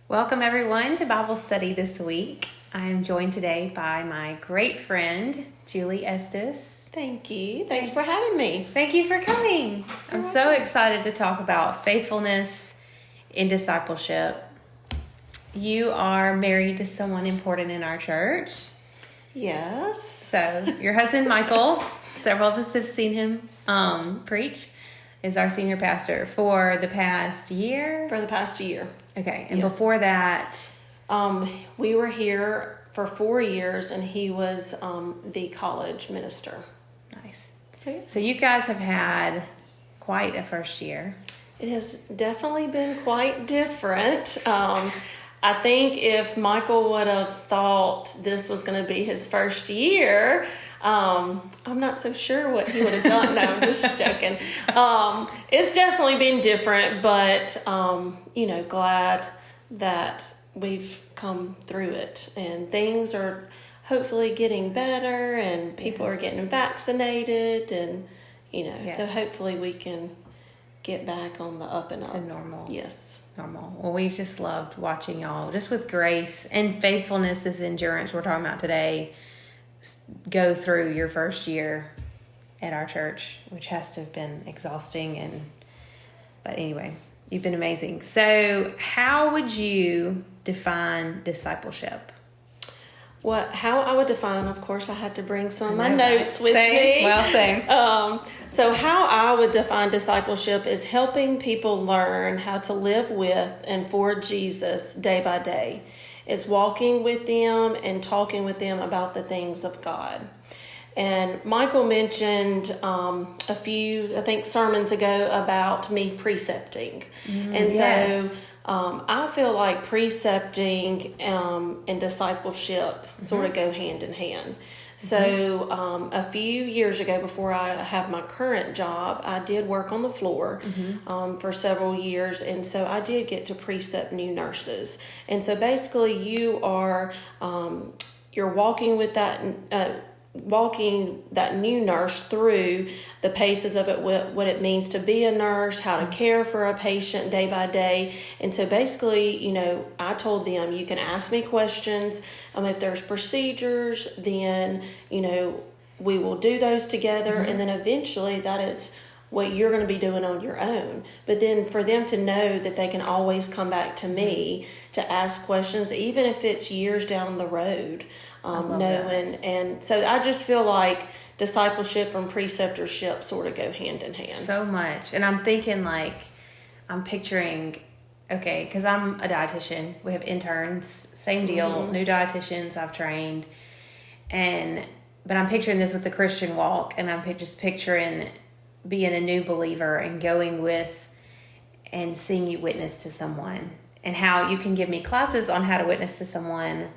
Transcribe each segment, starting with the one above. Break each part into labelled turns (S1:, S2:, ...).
S1: Welcome everyone to Bible study this week. I am joined today by my great friend, Julie Estes.
S2: Thank you. Thanks for having me.
S1: Thank you for coming. I'm so excited to talk about faithfulness in discipleship. You are married to someone important in our church.
S2: Yes.
S1: So your husband, Michael, several of us have seen him preach, is our senior pastor for the past year.
S2: For the past year.
S1: Okay. And before that,
S2: we were here for 4 years, and he was the college minister.
S1: Nice. So you guys have had quite a first year.
S2: It has definitely been quite different. I think if Michael would have thought this was going to be his first year, I'm not so sure what he would have done. No, I'm just joking. It's definitely been different, but, glad that we've come through it. And things are hopefully getting better, and people are getting vaccinated, and, so hopefully we can get back on the up and up.
S1: To normal.
S2: Yes.
S1: Normal. Well, we've just loved watching y'all, just with grace and faithfulness, this endurance we're talking about today, go through your first year at our church, which has to have been exhausting. But anyway, you've been amazing. So how would you define discipleship?
S2: How I would define, of course, I had to bring some of my notes with me.
S1: Well, same.
S2: So how I would define discipleship is helping people learn how to live with and for Jesus day by day. It's walking with them and talking with them about the things of God. And Michael mentioned a few, I think, sermons ago about me precepting. So I feel like precepting and discipleship sort of go hand in hand. So a few years ago, before I have my current job, I did work on the floor for several years. And so I did get to precept new nurses. And so basically you're walking with walking that new nurse through the paces of it, what it means to be a nurse, how to care for a patient day by day. And so basically, I told them, you can ask me questions. If there's procedures, then, we will do those together. And then eventually that is what you're going to be doing on your own. But then for them to know that they can always come back to me to ask questions, even if it's years down the road. And so I just feel like discipleship and preceptorship sort of go hand in hand.
S1: So much. And I'm thinking I'm picturing, because I'm a dietitian. We have interns, same deal, new dietitians I've trained. But I'm picturing this with the Christian walk, and I'm just picturing being a new believer and going with and seeing you witness to someone, and how you can give me classes on how to witness to someone,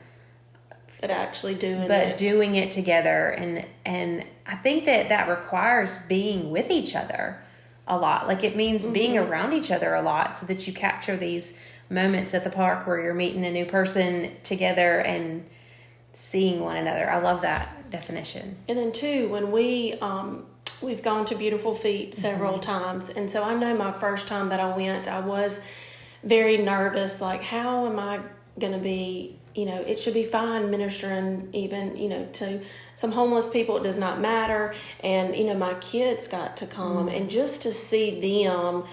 S2: but actually doing
S1: it together. And I think that requires being with each other a lot. Like, it means being around each other a lot, so that you capture these moments at the park where you're meeting a new person together and seeing one another. I love that definition.
S2: And then too, when we've gone to Beautiful Feet several times. And so I know my first time that I went, I was very nervous. Like, how am I going to be, it should be fine ministering even, to some homeless people. It does not matter. And, my kids got to come and just to see them,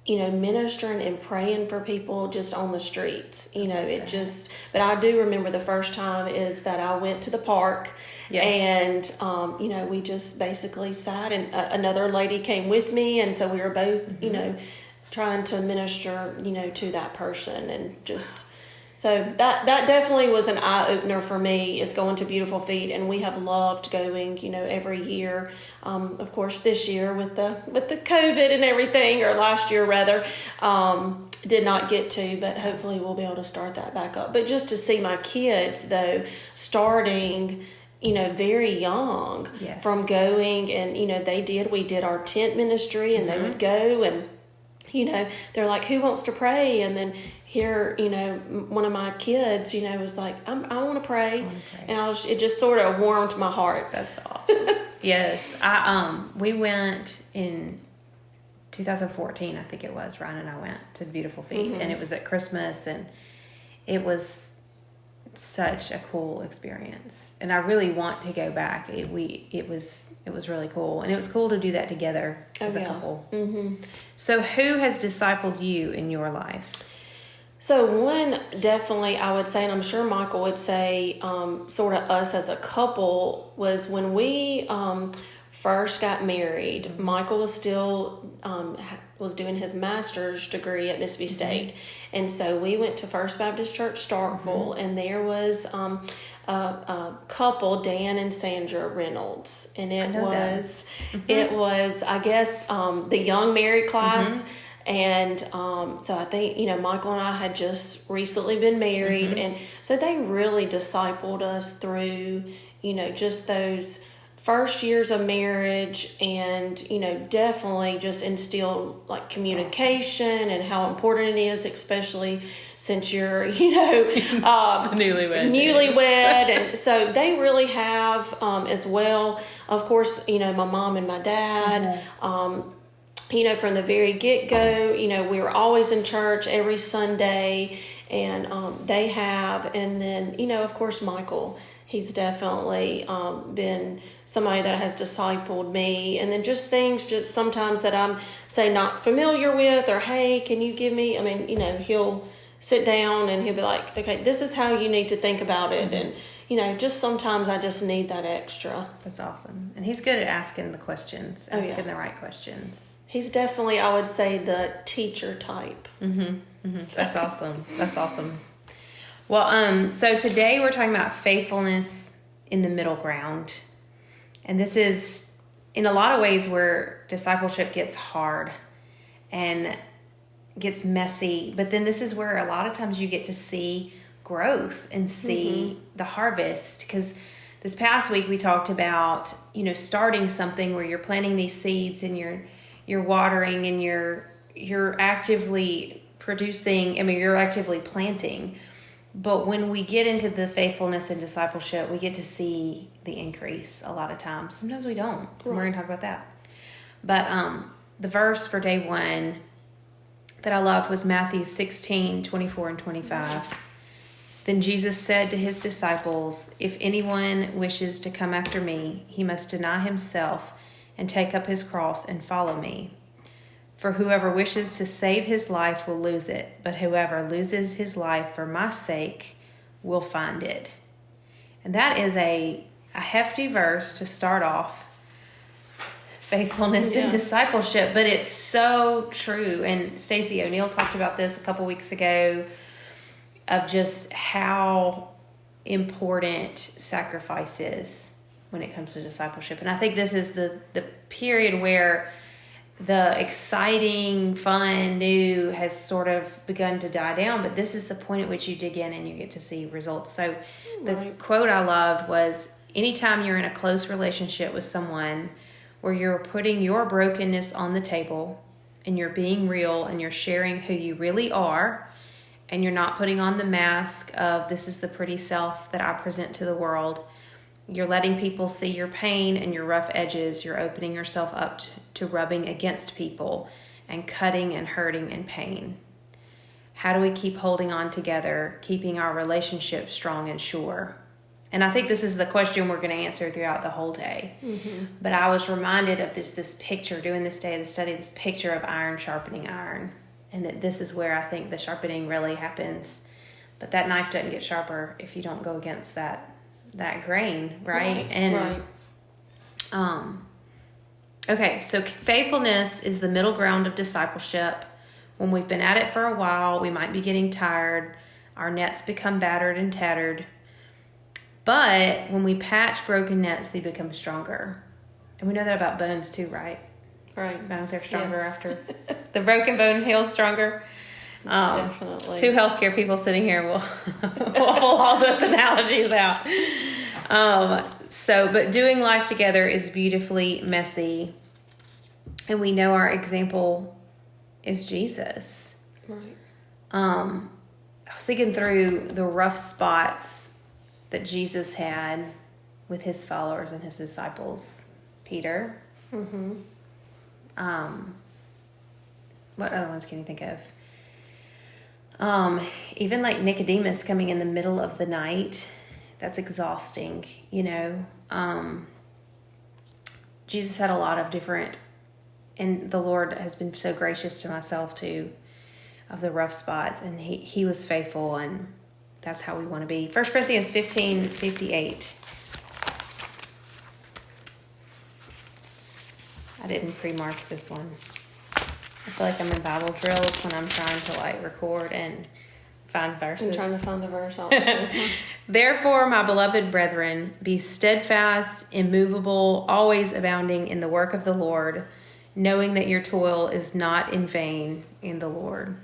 S2: ministering and praying for people just on the streets, but I do remember the first time is that I went to the park. Yes. And, we just basically sat, and another lady came with me. And so we were both, trying to minister, to that person, and just, so that definitely was an eye-opener for me, is going to Beautiful Feet. And we have loved going, every year. Of course, this year with the COVID and everything, or last year rather, did not get to, but hopefully we'll be able to start that back up. But just to see my kids, though, starting, very young,
S1: yes,
S2: from going, and, we did our tent ministry, and they would go, and, they're like, who wants to pray? And then here, one of my kids, was like, I want to pray. And it just sort of warmed my heart.
S1: That's awesome. Yes. We went in 2014, I think it was, Ryan and I went to Beautiful Feet, and it was at Christmas, and it was such a cool experience, and I really want to go back. It was really cool, and it was cool to do that together as a couple. Mm-hmm. So who has discipled you in your life?
S2: So one, definitely I would say, and I'm sure Michael would say, sort of us as a couple, was when we first got married. Mm-hmm. Michael was still was doing his master's degree at Mississippi State, and so we went to First Baptist Church Starkville, and there was a couple, Dan and Sandra Reynolds, and it was I guess the young married class. And so I think, Michael and I had just recently been married. And so they really discipled us through, just those first years of marriage, and, definitely just instilled like communication and how important it is, especially since you're, newlywed. And so they really have as well. Of course, my mom and my dad, from the very get-go, we were always in church every Sunday, and they have. And then, of course, Michael, he's definitely been somebody that has discipled me. And then just things just sometimes that I'm, say, not familiar with, or, hey, can you give me, he'll sit down and he'll be like, okay, this is how you need to think about it. And, just sometimes I just need that extra.
S1: That's awesome. And he's good at asking the questions, asking the right questions.
S2: He's definitely, I would say, the teacher type.
S1: That's awesome. That's awesome. Well, so today we're talking about faithfulness in the middle ground. And this is, in a lot of ways, where discipleship gets hard and gets messy. But then this is where a lot of times you get to see growth and see the harvest. Because this past week we talked about, starting something where you're planting these seeds and you're watering and you're actively producing. You're actively planting. But when we get into the faithfulness and discipleship, we get to see the increase a lot of times. Sometimes we don't. Right. We're going to talk about that. But the verse for day one that I loved was Matthew 16:24 and 25. Then Jesus said to his disciples, "If anyone wishes to come after me, he must deny himself and take up his cross and follow me. For whoever wishes to save his life will lose it, but whoever loses his life for my sake will find it." And that is a hefty verse to start off faithfulness and discipleship, but it's so true. And Stacey O'Neill talked about this a couple weeks ago, of just how important sacrifice is when it comes to discipleship. And I think this is the period where the exciting, fun, new has sort of begun to die down, but this is the point at which you dig in and you get to see results. So the quote I loved was, anytime you're in a close relationship with someone where you're putting your brokenness on the table and you're being real and you're sharing who you really are, and you're not putting on the mask of this is the pretty self that I present to the world, you're letting people see your pain and your rough edges. You're opening yourself up to rubbing against people and cutting and hurting and pain. How do we keep holding on together, keeping our relationship strong and sure? And I think this is the question we're going to answer throughout the whole day. But I was reminded of this picture, doing this day of the study, this picture of iron sharpening iron. And that this is where I think the sharpening really happens. But that knife doesn't get sharper if you don't go against that grain, right? Okay, so faithfulness is the middle ground of discipleship. When we've been at it for a while, we might be getting tired. Our nets become battered and tattered. But when we patch broken nets, they become stronger. And we know that about bones too, right?
S2: Right.
S1: Bones are stronger after the broken bone heals stronger.
S2: Definitely.
S1: Two healthcare people sitting here will pull all those analogies out. But doing life together is beautifully messy. And we know our example is Jesus.
S2: Right.
S1: I was thinking through the rough spots that Jesus had with his followers and his disciples. Peter. What other ones can you think of? Even like Nicodemus coming in the middle of the night, that's exhausting, you know. Jesus had a lot of different, and the Lord has been so gracious to myself too, of the rough spots, and he was faithful, and that's how we want to be. 1 Corinthians 15:58. I didn't pre-mark this one. I feel like I'm in Bible drills when I'm trying to like record and find verses.
S2: I'm trying to find the verse all the time.
S1: Therefore, my beloved brethren, be steadfast, immovable, always abounding in the work of the Lord, knowing that your toil is not in vain in the Lord.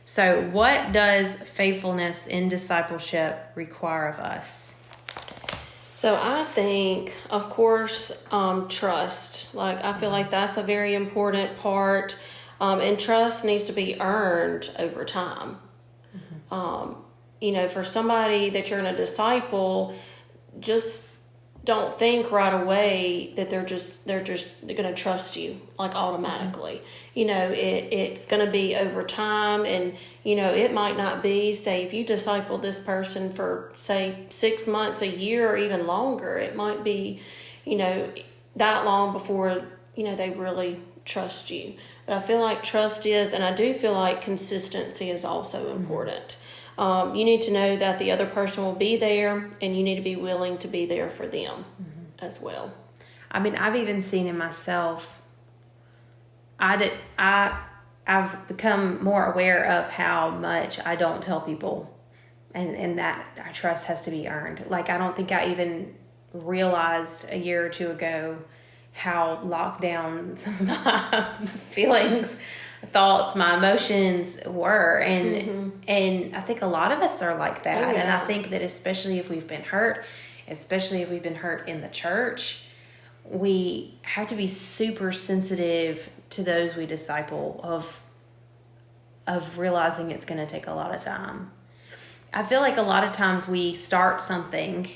S1: So what does faithfulness in discipleship require of us?
S2: So I think, of course, trust. Like, I feel like that's a very important part. And trust needs to be earned over time. You know, for somebody that you're going to disciple, just don't think right away that they're going to trust you like automatically. You know, it's going to be over time, and you know, it might not be, say, if you disciple this person for say 6 months, a year, or even longer, it might be, you know, that long before, you know, they really trust you. But I feel like trust is, and I do feel like consistency is also important. You need to know that the other person will be there, and you need to be willing to be there for them as well.
S1: I mean, I've even seen in myself, I've become more aware of how much I don't tell people, and that our trust has to be earned. Like, I don't think I even realized a year or two ago how locked down some of my feelings, thoughts, my emotions were, and I think a lot of us are like that.
S2: Oh, yeah.
S1: And I think that especially if we've been hurt in the church, we have to be super sensitive to those we disciple, of realizing it's going to take a lot of time. I feel like a lot of times we start something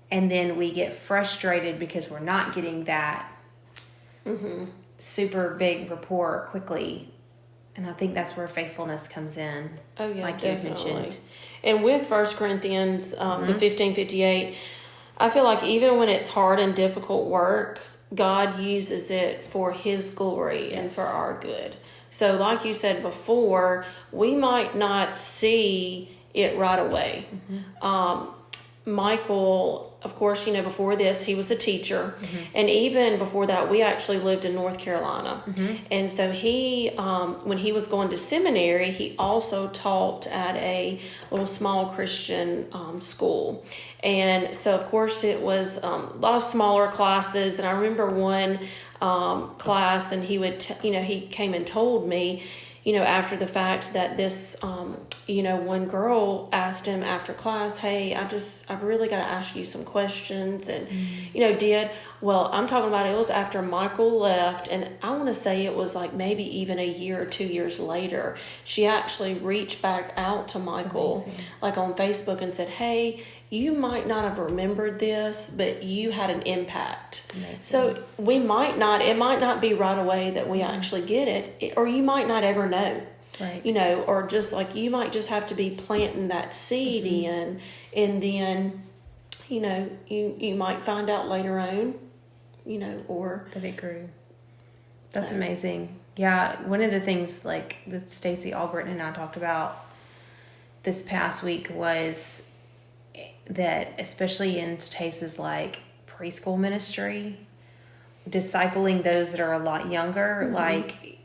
S1: and then we get frustrated because we're not getting that super big rapport quickly. And I think that's where faithfulness comes in.
S2: Oh, yeah,
S1: like
S2: definitely.
S1: you mentioned.
S2: And with 1 Corinthians, the 15:58, I feel like even when it's hard and difficult work, God uses it for His glory and for our good. So like you said before, we might not see it right away. Michael, of course, you know, before this, he was a teacher. And even before that, we actually lived in North Carolina. And so he, when he was going to seminary, he also taught at a little small Christian school. And so, of course, it was a lot of smaller classes. And I remember one class, and he would, he came and told me, after the fact, that this, one girl asked him after class, hey, I've really got to ask you some questions. And, I'm talking about, it was after Michael left. And I want to say it was like maybe even a year or 2 years later, she actually reached back out to Michael, like on Facebook, and said, hey, you might not have remembered this, but you had an impact. So it might not be right away that we actually get it, or you might not ever know. Right. Or just like you might just have to be planting that seed in, and then, you might find out later on, or
S1: that it grew. That's amazing. Yeah. One of the things like that Stacey Albritton and I talked about this past week was that, especially in cases like preschool ministry, discipling those that are a lot younger, like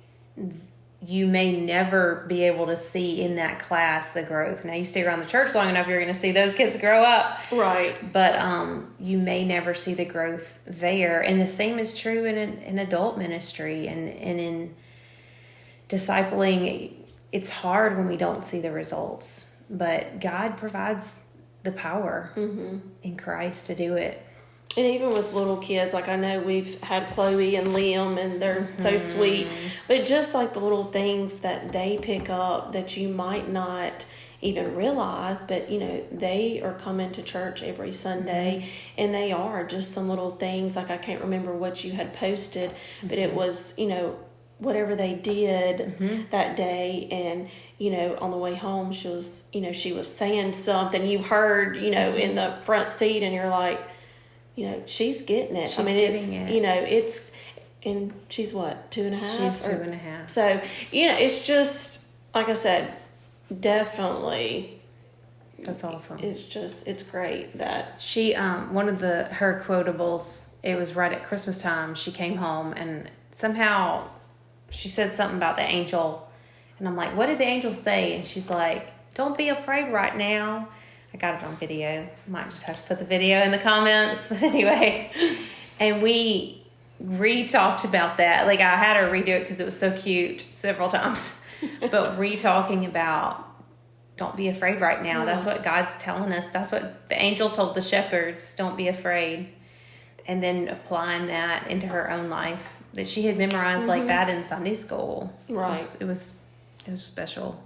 S1: you may never be able to see in that class the growth. Now, you stay around the church long enough, you're going to see those kids grow up. Right. But you may never see the growth there. And the same is true in adult ministry and in discipling. It's hard when we don't see the results, but God provides the power in Christ to do it.
S2: And even with little kids, like I know we've had Chloe and Liam, and they're so sweet, but just like the little things that they pick up that you might not even realize, but they are coming to church every Sunday, and they are just some little things. Like I can't remember what you had posted, but it was, whatever they did that day. And, on the way home, she was saying something you heard, in the front seat, and you're like, she's getting it. It's, and she's what, 2.5?
S1: She's 2.5.
S2: So, it's just, like I said, definitely.
S1: That's awesome.
S2: It's great that
S1: she, one of her quotables, it was right at Christmas time. She came home and somehow she said something about the angel. And I'm like, what did the angel say? And she's like, don't be afraid right now. I got it on video. Might just have to put the video in the comments. But anyway, and we re-talked about that. Like, I had her redo it because it was so cute several times. But re-talking about, don't be afraid right now. Yeah. That's what God's telling us. That's what the angel told the shepherds. Don't be afraid. And then applying that into her own life that she had memorized like that in Sunday school.
S2: Right.
S1: It was special.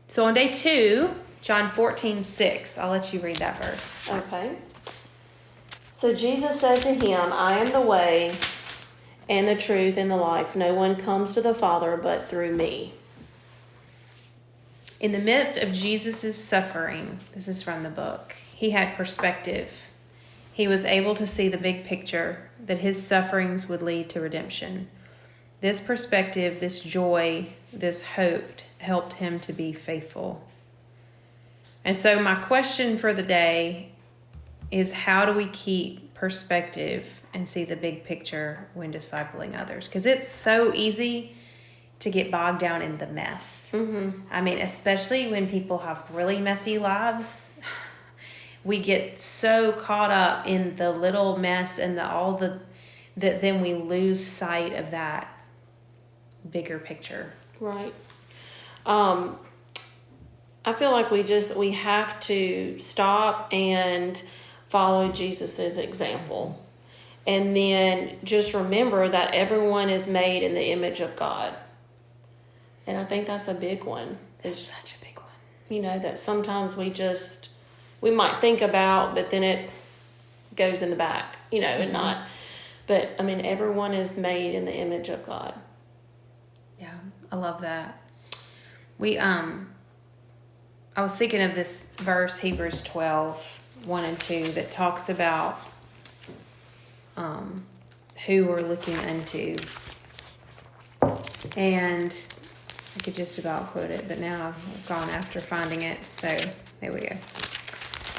S1: So on day 2, John 14:6. I'll let you read that verse.
S2: Okay. So Jesus said to him, I am the way and the truth and the life. No one comes to the Father but through me.
S1: In the midst of Jesus' suffering, this is from the book, he had perspective. He was able to see the big picture, that his sufferings would lead to redemption. This perspective, this joy, this hope helped him to be faithful. And so my question for the day is, how do we keep perspective and see the big picture when discipling others? Because it's so easy to get bogged down in the mess. I mean, especially when people have really messy lives, we get so caught up in the little mess and that then we lose sight of that bigger picture.
S2: Right. I feel like we have to stop and follow Jesus's example, and then just remember that everyone is made in the image of God. And I think that's a big one.
S1: It's such a big one.
S2: That sometimes we might think about, but then it goes in the back, and not. But, I mean, everyone is made in the image of God.
S1: Yeah, I love that. I was thinking of this verse, Hebrews 12:1-2, that talks about who we're looking unto. And I could just about quote it, but now I've gone after finding it. So there we go.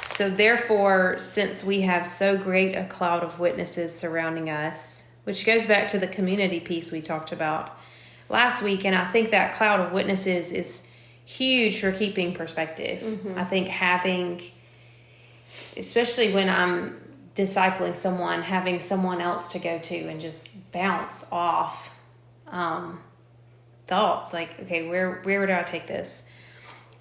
S1: So therefore, since we have so great a cloud of witnesses surrounding us, which goes back to the community piece we talked about last week, and I think that cloud of witnesses is huge for keeping perspective. I think especially when I'm discipling someone, having someone else to go to and just bounce off thoughts like, okay, where do I take this?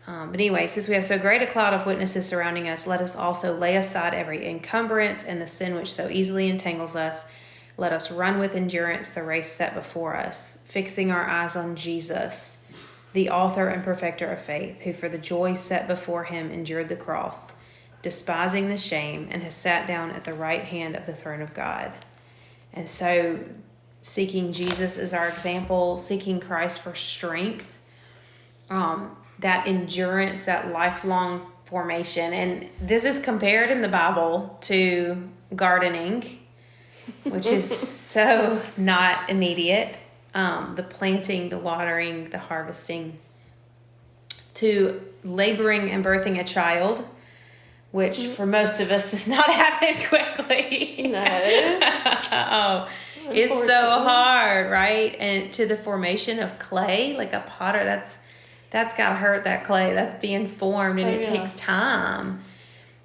S1: But anyway, since we have so great a cloud of witnesses surrounding us, let us also lay aside every encumbrance and the sin which so easily entangles us. Let us run with endurance the race set before us, fixing our eyes on Jesus, the author and perfecter of faith, who for the joy set before him endured the cross, despising the shame, and has sat down at the right hand of the throne of God. And so seeking Jesus as our example, seeking Christ for strength, that endurance, that lifelong formation. And this is compared in the Bible to gardening, which is so not immediate. The planting, the watering, the harvesting, to laboring and birthing a child, which for most of us does not happen quickly.
S2: No.
S1: It's so hard, right? And to the formation of clay, like a potter, that's got to hurt, that clay. That's being formed, and it takes time.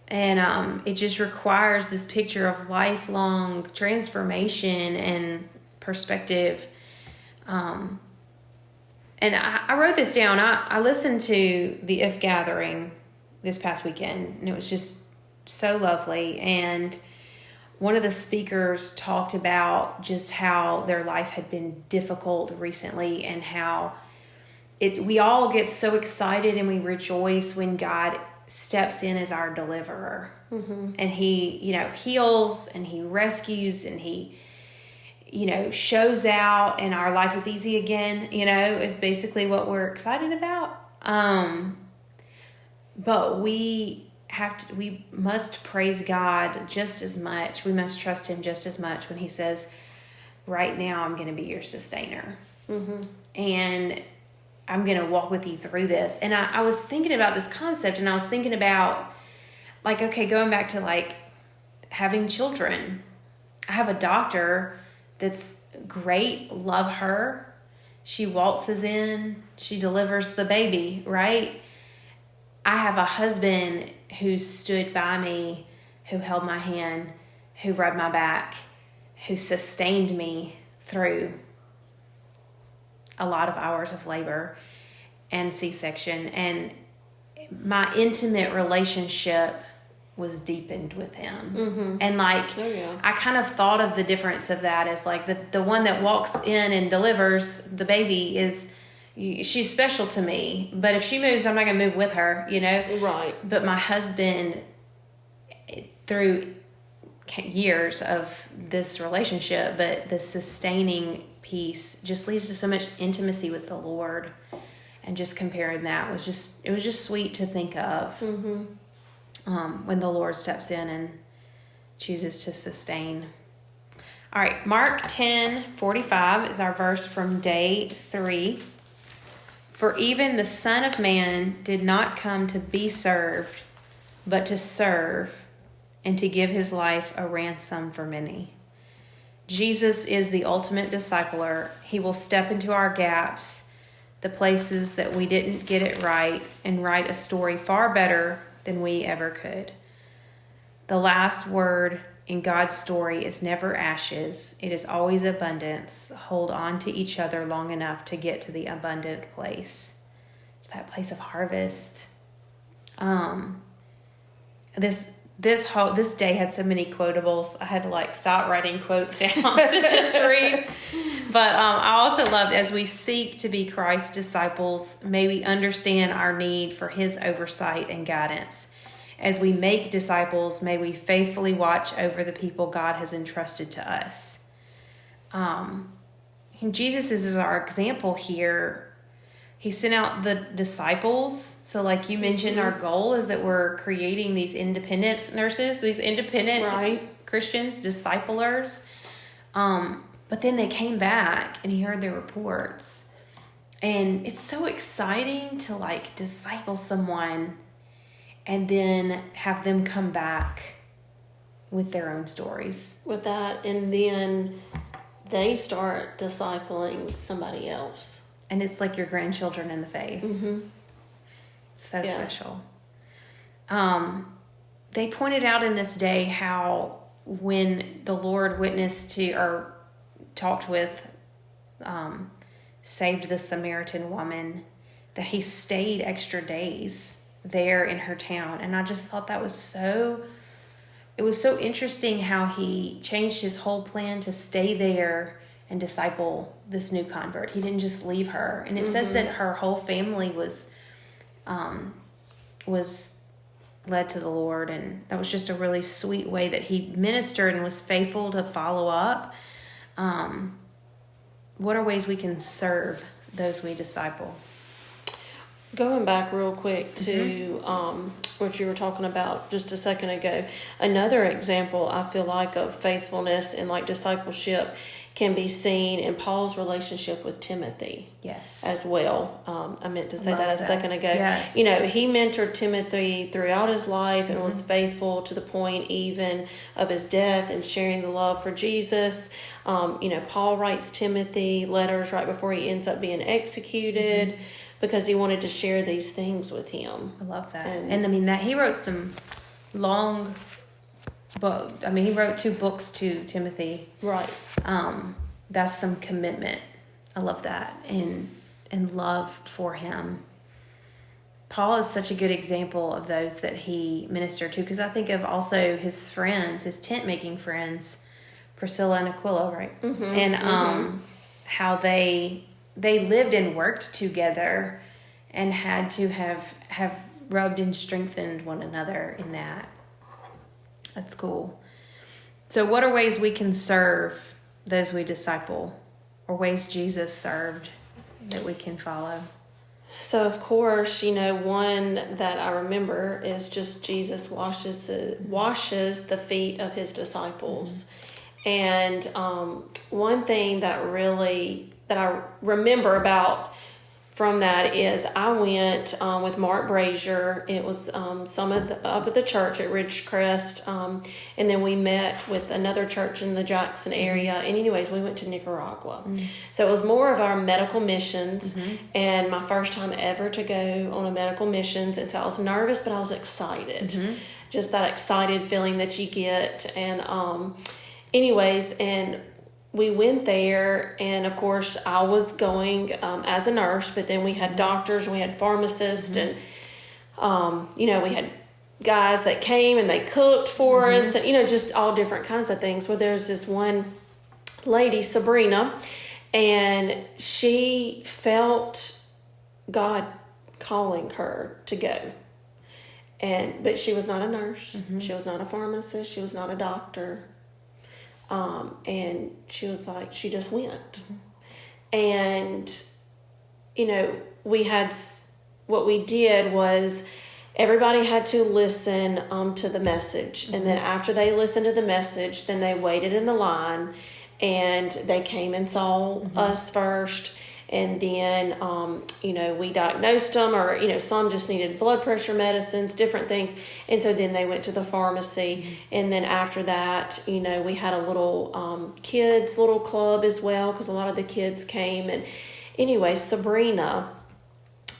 S1: And it just requires this picture of lifelong transformation and perspective. And I wrote this down. I listened to the If Gathering this past weekend, and it was just so lovely. And one of the speakers talked about just how their life had been difficult recently, and how we all get so excited and we rejoice when God steps in as our deliverer. And he, heals and he rescues and he shows out and our life is easy again, is basically what we're excited about. But we must praise God just as much. We must trust him just as much when he says, right now I'm going to be your sustainer. Mm-hmm. And I'm going to walk with you through this. And I was thinking about this concept, and I was thinking about, going back to, having children. I have a doctor that's great, love her. She waltzes in, she delivers the baby, right? I have a husband who stood by me, who held my hand, who rubbed my back, who sustained me through a lot of hours of labor and C-section. And my intimate relationship was deepened with him. Mm-hmm. And I kind of thought of the difference of that as the one that walks in and delivers the baby she's special to me, but if she moves, I'm not going to move with her,
S2: Right.
S1: But my husband, through years of this relationship, but the sustaining piece just leads to so much intimacy with the Lord. And just comparing that was just sweet to think of. Mm-hmm. When the Lord steps in and chooses to sustain. All right, Mark 10:45 is our verse from day 3. For even the Son of Man did not come to be served, but to serve and to give his life a ransom for many. Jesus is the ultimate discipler. He will step into our gaps, the places that we didn't get it right, and write a story far better than we ever could. The last word in God's story is never ashes. It is always abundance. Hold on to each other long enough to get to the abundant place. It's that place of harvest. This day had so many quotables. I had to stop writing quotes down to just read. But I also loved, as we seek to be Christ's disciples, may we understand our need for his oversight and guidance. As we make disciples, may we faithfully watch over the people God has entrusted to us. Jesus is our example here. He sent out the disciples. So like you mentioned, our goal is that we're creating these independent nurses, these independent Christians, disciplers. But then they came back and he heard their reports. And it's so exciting to disciple someone and then have them come back with their own stories.
S2: With that, and then they start discipling somebody else.
S1: And it's like your grandchildren in the faith. Mm-hmm. So special. They pointed out in this day how when the Lord witnessed to or talked with, saved the Samaritan woman, that he stayed extra days there in her town. And I just thought that was it was so interesting how he changed his whole plan to stay there and disciple this new convert. He didn't just leave her. And it says that her whole family was led to the Lord. And that was just a really sweet way that he ministered and was faithful to follow up. What are ways we can serve those we disciple?
S2: Going back real quick to what you were talking about just a second ago, another example I feel like of faithfulness and discipleship can be seen in Paul's relationship with Timothy.
S1: Yes.
S2: As well. I meant to say that a second ago.
S1: Yes.
S2: He mentored Timothy throughout his life and was faithful to the point even of his death and sharing the love for Jesus. Paul writes Timothy letters right before he ends up being executed because he wanted to share these things with him.
S1: I love that. And that he wrote some long book. He wrote 2 books to Timothy.
S2: Right.
S1: That's some commitment. I love that. And love for him. Paul is such a good example of those that he ministered to, because I think of also his friends, his tent making friends, Priscilla and Aquila, right? Mm-hmm. And how they lived and worked together and had to have rubbed and strengthened one another in that. That's cool. So what are ways we can serve those we disciple, or ways Jesus served that we can follow?
S2: So, of course, one that I remember is just Jesus washes the feet of his disciples. And one thing that I remember about from that is I went with Mark Brazier. It was some of the church at Ridgecrest, and then we met with another church in the Jackson area. And anyways, we went to Nicaragua. So it was more of our medical missions, and my first time ever to go on a medical missions. And so I was nervous, but I was excited. Just that excited feeling that you get. And anyways, and we went there, and of course I was going as a nurse, but then we had doctors and we had pharmacists, and we had guys that came and they cooked for us, and just all different kinds of things. Well, there's this one lady, Sabrina, and she felt God calling her to go. But she was not a nurse. She was not a pharmacist. She was not a doctor. And she was like, she just went. And, what we did was everybody had to listen to the message. And then after they listened to the message, then they waited in the line, and they came and saw us first. And then, we diagnosed them, or, some just needed blood pressure medicines, different things. And so then they went to the pharmacy. And then after that, we had a little kids little club as well, because a lot of the kids came. And anyway, Sabrina,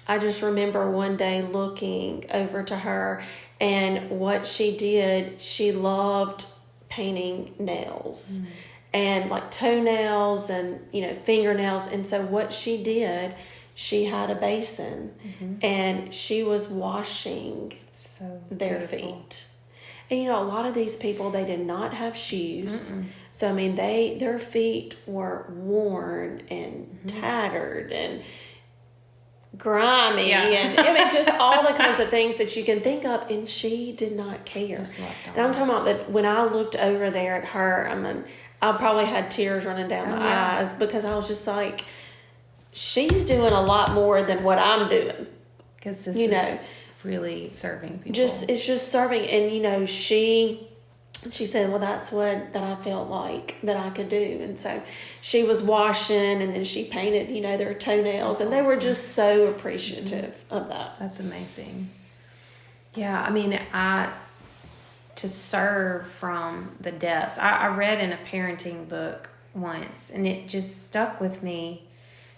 S2: I just remember one day looking over to her, and what she did, she loved painting nails. And like toenails and, fingernails. And so what she did, she had a basin and she was washing their feet. And, a lot of these people, they did not have shoes. So, their feet were worn and tattered and grimy and just all the kinds of things that you can think of. And she did not care. And I'm talking about that when I looked over there at her, I probably had tears running down my eyes, because I was just like, she's doing a lot more than what I'm doing.
S1: Because this is really serving people.
S2: It's just serving. And, she said, well, that's what I felt like that I could do. And so she was washing, and then she painted, their toenails. And they were just so appreciative of that.
S1: That's amazing. Yeah, to serve from the depths. I read in a parenting book once, and it just stuck with me,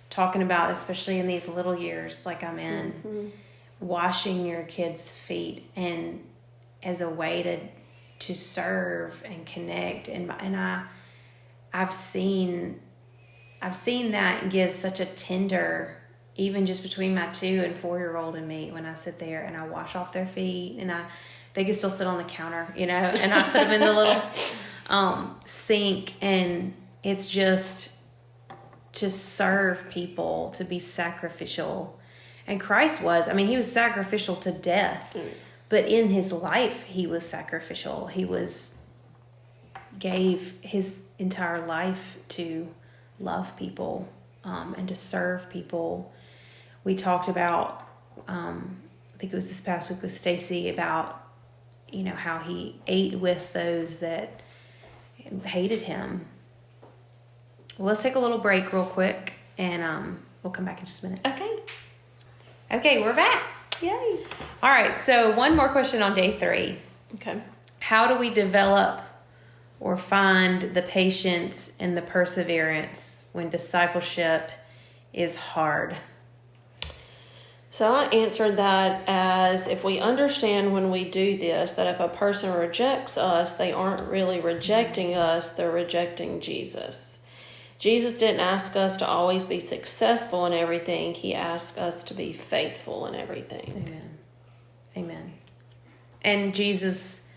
S1: talking about, especially in these little years like I'm in, washing your kids' feet, and as a way to serve and connect. And I've seen that give such a tender, even just between my 2 and 4-year-old and me, when I sit there and I wash off their feet, and they can still sit on the counter, and I put them in the little sink, and it's just to serve people, to be sacrificial. And Christ was, he was sacrificial to death, but in his life, he was sacrificial. He gave his entire life to love people and to serve people. We talked about, I think it was this past week with Stacy, about how he ate with those that hated him. Well, let's take a little break real quick, and we'll come back in just a minute. Okay, we're back.
S2: Yay.
S1: All right, so one more question on day 3.
S2: Okay.
S1: How do we develop or find the patience and the perseverance when discipleship is hard?
S2: So I answered that as, if we understand when we do this, that if a person rejects us, they aren't really rejecting us, they're rejecting Jesus. Jesus didn't ask us to always be successful in everything. He asked us to be faithful in everything.
S1: Amen. And Jesus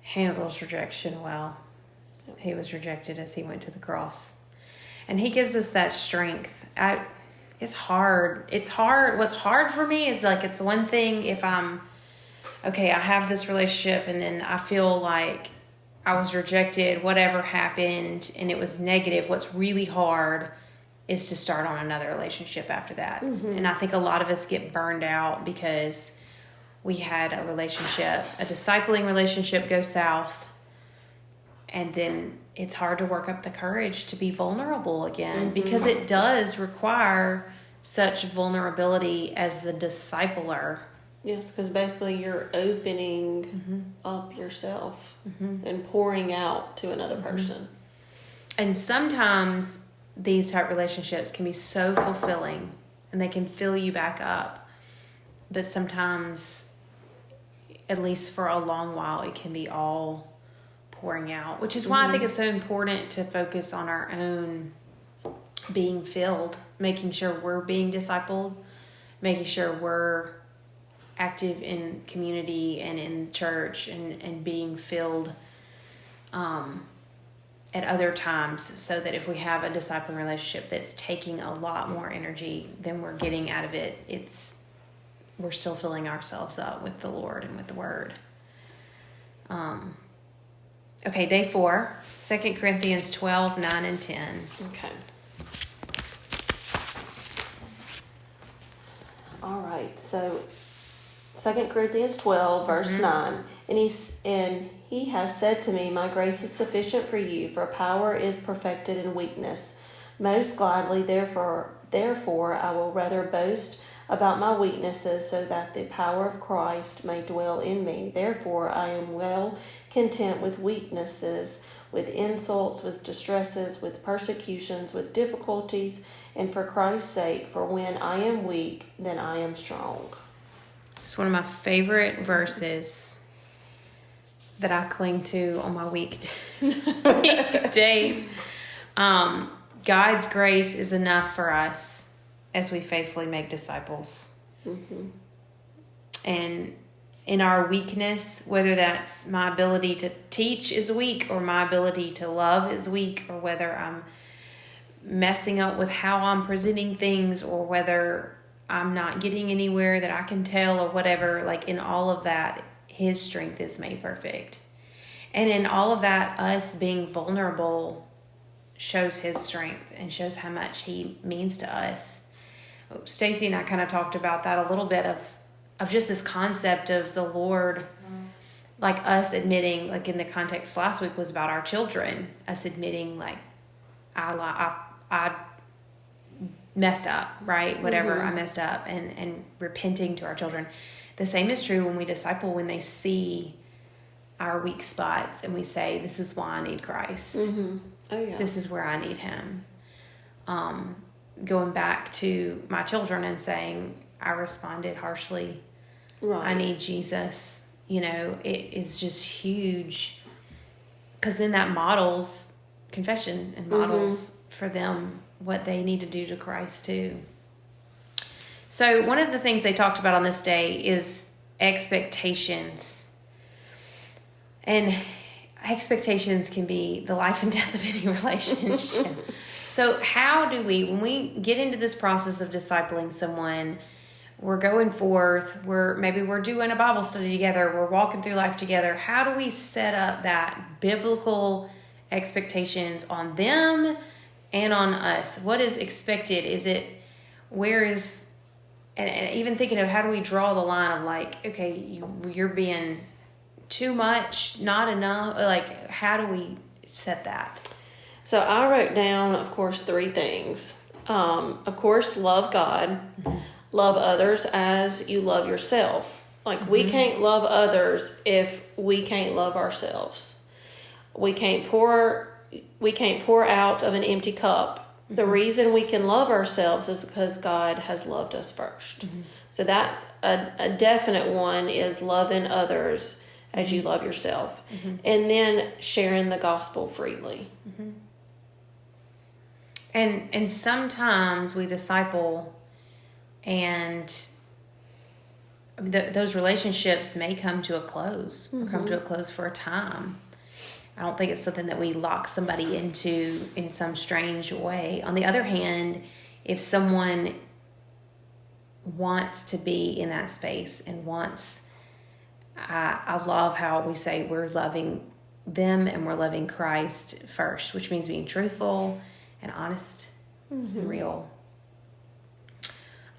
S1: handles rejection well. He was rejected as he went to the cross. And he gives us that strength. It's hard. What's hard for me is it's one thing if I have this relationship, and then I feel like I was rejected, whatever happened, and it was negative, what's really hard is to start on another relationship after that. And I think a lot of us get burned out because we had a relationship, a discipling relationship go south, and then it's hard to work up the courage to be vulnerable again because it does require such vulnerability as the discipler.
S2: Yes, because basically you're opening up yourself and pouring out to another person.
S1: And sometimes these type relationships can be so fulfilling and they can fill you back up. But sometimes, at least for a long while, it can be all pouring out, which is why I think it's so important to focus on our own being filled, making sure we're being discipled, making sure we're active in community and in church and being filled at other times, so that if we have a discipling relationship that's taking a lot more energy than we're getting out of it, we're still filling ourselves up with the Lord and with the Word. Okay, day 4, 2 Corinthians 12, 9 and 10.
S2: Okay. All right, so 2 Corinthians 12, verse 9. And he has said to me, my grace is sufficient for you, for power is perfected in weakness. Most gladly, therefore, I will rather boast about my weaknesses, so that the power of Christ may dwell in me. Therefore, I am well content with weaknesses, with insults, with distresses, with persecutions, with difficulties, and for Christ's sake, for when I am weak, then I am strong.
S1: It's one of my favorite verses that I cling to on my weekdays. God's grace is enough for us as we faithfully make disciples. And in our weakness, whether that's my ability to teach is weak, or my ability to love is weak, or whether I'm messing up with how I'm presenting things, or whether I'm not getting anywhere that I can tell, or whatever, like in all of that, His strength is made perfect. And in all of that, us being vulnerable shows His strength and shows how much He means to us. Stacy and I kind of talked about that a little bit of just this concept of the Lord, like us admitting, like in the context last week was about our children, us admitting like, I messed up, right? Whatever, I messed up, and repenting to our children. The same is true when we disciple, when they see our weak spots and we say, this is why I need Christ.
S2: Oh, yeah.
S1: This is where I need Him. Going back to my children and saying, I responded harshly. Right. I need Jesus. You know, it is just huge, because then that models confession and models for them what they need to do to Christ too. So one of the things they talked about on this day is expectations. And expectations can be the life and death of any relationship. So how do we, when we get into this process of discipling someone, we're going forth, maybe we're doing a Bible study together, we're walking through life together, how do we set up that biblical expectations on them and on us? What is expected? And even thinking of how do we draw the line of like, okay, you're being too much, not enough, like how do we set that?
S2: So I wrote down, of course, 3 things. Of course, love God, love others as you love yourself. Like we can't love others if we can't love ourselves. We can't pour out of an empty cup. The reason we can love ourselves is because God has loved us first. So that's a definite one, is loving others as you love yourself. And then sharing the gospel freely.
S1: And sometimes we disciple, and those relationships may come to a close, or come to a close for a time. I don't think it's something that we lock somebody into in some strange way. On the other hand, if someone wants to be in that space and I love how we say we're loving them and we're loving Christ first, which means being truthful and honest and real.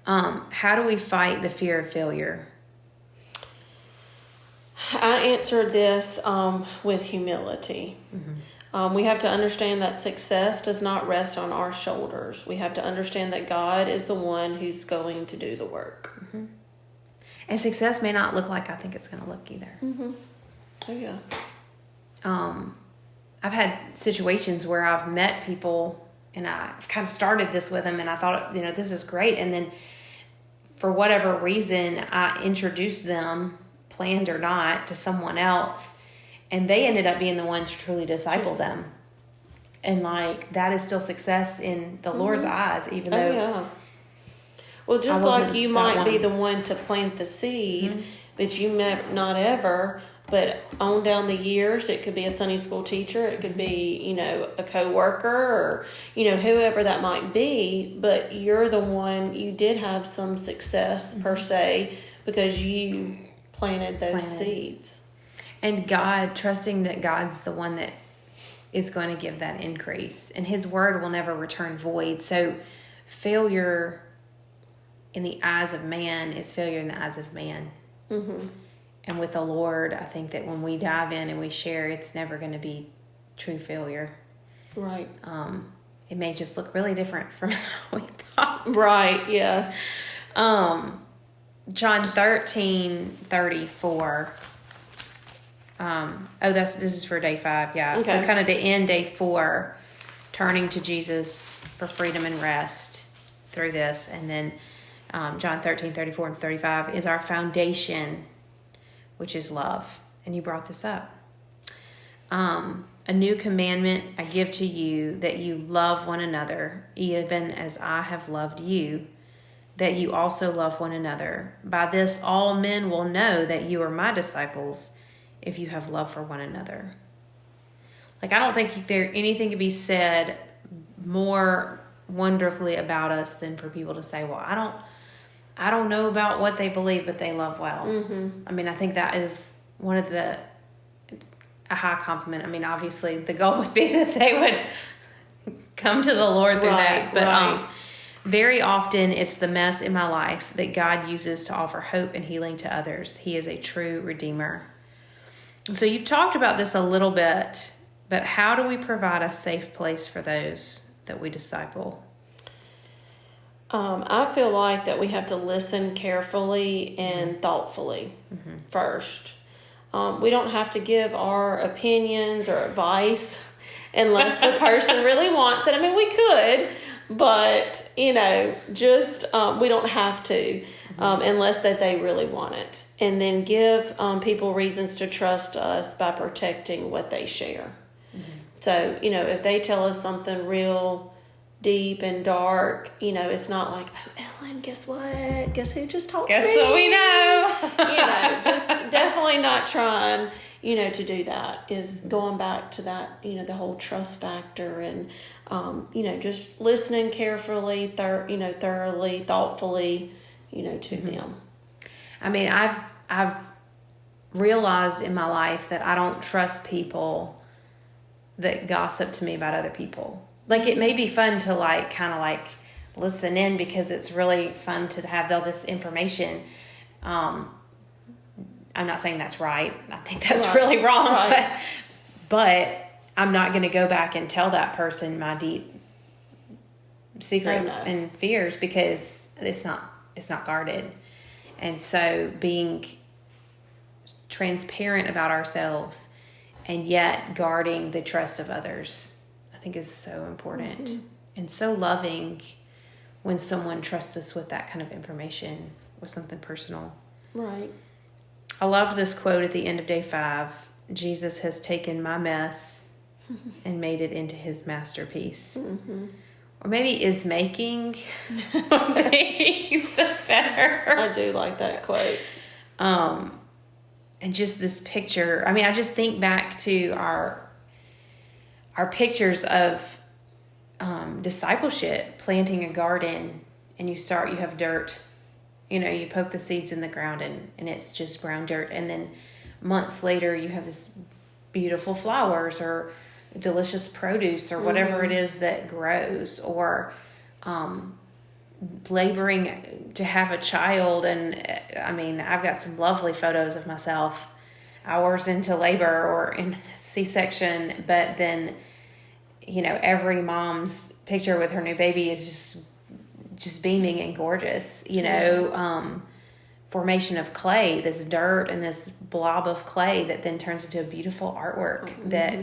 S1: How do we fight the fear of failure?
S2: I answered this with humility. We have to understand that success does not rest on our shoulders. We have to understand that God is the one who's going to do the work.
S1: And success may not look like I think it's going to look either.
S2: Oh, yeah.
S1: I've had situations where I've met people and I've kind of started this with them and I thought, this is great. And then for whatever reason, I introduced them, planned or not, to someone else, and they ended up being the ones to truly disciple them. And that is still success in the Lord's eyes, even though.
S2: Yeah. Well, just like you might be the one to plant the seed, but you may not ever. But on down the years, it could be a Sunday school teacher, it could be, a coworker, or, whoever that might be. But you're the one, you did have some success per se because you planted those seeds.
S1: And trusting that God's the one that is going to give that increase. And His word will never return void. So failure in the eyes of man is failure in the eyes of man. And with the Lord, I think that when we dive in and we share, it's never going to be true failure.
S2: Right.
S1: It may just look really different from how we thought.
S2: Right, yes.
S1: John 13:34. This is for day 5, yeah.
S2: Okay.
S1: So kind of to end day 4, turning to Jesus for freedom and rest through this. And then John 13:34 and 35 is our foundation, which is love. And you brought this up. A new commandment I give to you, that you love one another, even as I have loved you, that you also love one another. By this, all men will know that you are my disciples, if you have love for one another. I don't think anything could be said more wonderfully about us than for people to say, well, I don't know about what they believe, but they love well. I think that is one of a high compliment. Obviously the goal would be that they would come to the Lord through that. But very often it's the mess in my life that God uses to offer hope and healing to others. He is a true Redeemer. So you've talked about this a little bit, but how do we provide a safe place for those that we disciple?
S2: I feel like that we have to listen carefully and thoughtfully first. We don't have to give our opinions or advice unless the person really wants it. We could, but, just we don't have to unless that they really want it. And then give people reasons to trust us by protecting what they share. So, if they tell us something real deep and dark, it's not like, oh, Ellen, guess what? Guess who just talked to me?
S1: Guess what we know?
S2: Just definitely not trying, to do that. Is going back to that, the whole trust factor and, just listening carefully, thoroughly, thoughtfully, to them.
S1: I've realized in my life that I don't trust people that gossip to me about other people. It may be fun to listen in because it's really fun to have all this information. I'm not saying that's right. I think that's really wrong, but I'm not going to go back and tell that person my deep secrets and fears because it's not guarded. And so being transparent about ourselves and yet guarding the trust of others, I think is so important and so loving when someone trusts us with that kind of information, with something personal.
S2: Right.
S1: I loved this quote at the end of day 5. Jesus has taken my mess and made it into his masterpiece. Or maybe is making the better.
S2: I do like that quote.
S1: And just this picture. I just think back to our pictures of discipleship, planting a garden, and you have dirt. You poke the seeds in the ground and it's just brown dirt. And then months later, you have this beautiful flowers or delicious produce or whatever it is that grows, or laboring to have a child. And I mean, I've got some lovely photos of myself hours into labor or in C-section, but then, you know, every mom's picture with her new baby is just beaming and gorgeous, you know. Formation of clay, this dirt and this blob of clay that then turns into a beautiful artwork that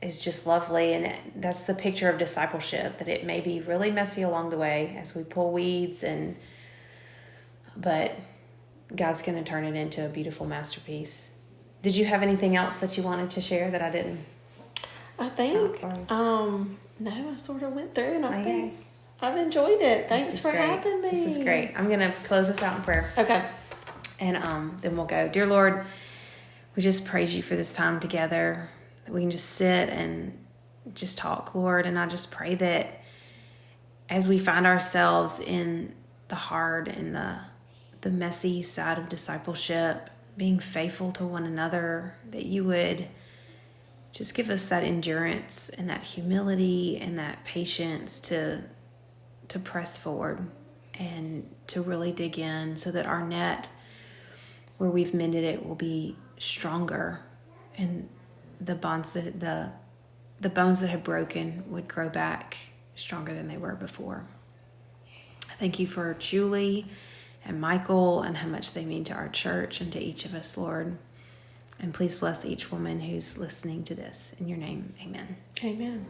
S1: is just lovely. And that's the picture of discipleship, that it may be really messy along the way as we pull weeds, but God's going to turn it into a beautiful masterpiece. Did you have anything else that you wanted to share that I didn't?
S2: I think, no, I sort of went through, and I think I've enjoyed it. Thanks for having me.
S1: This is great. I'm going to close us out in prayer.
S2: Okay.
S1: And then we'll go. Dear Lord, we just praise you for this time together, that we can just sit and just talk, Lord. And I just pray that as we find ourselves in the hard and the messy side of discipleship, being faithful to one another, that you would just give us that endurance and that humility and that patience to press forward and to really dig in, so that our net, where we've mended it, will be stronger, and the bones that have broken would grow back stronger than they were before. I thank you for Julie and Michael and how much they mean to our church and to each of us, Lord. And please bless each woman who's listening to this. In your name, amen.
S2: Amen.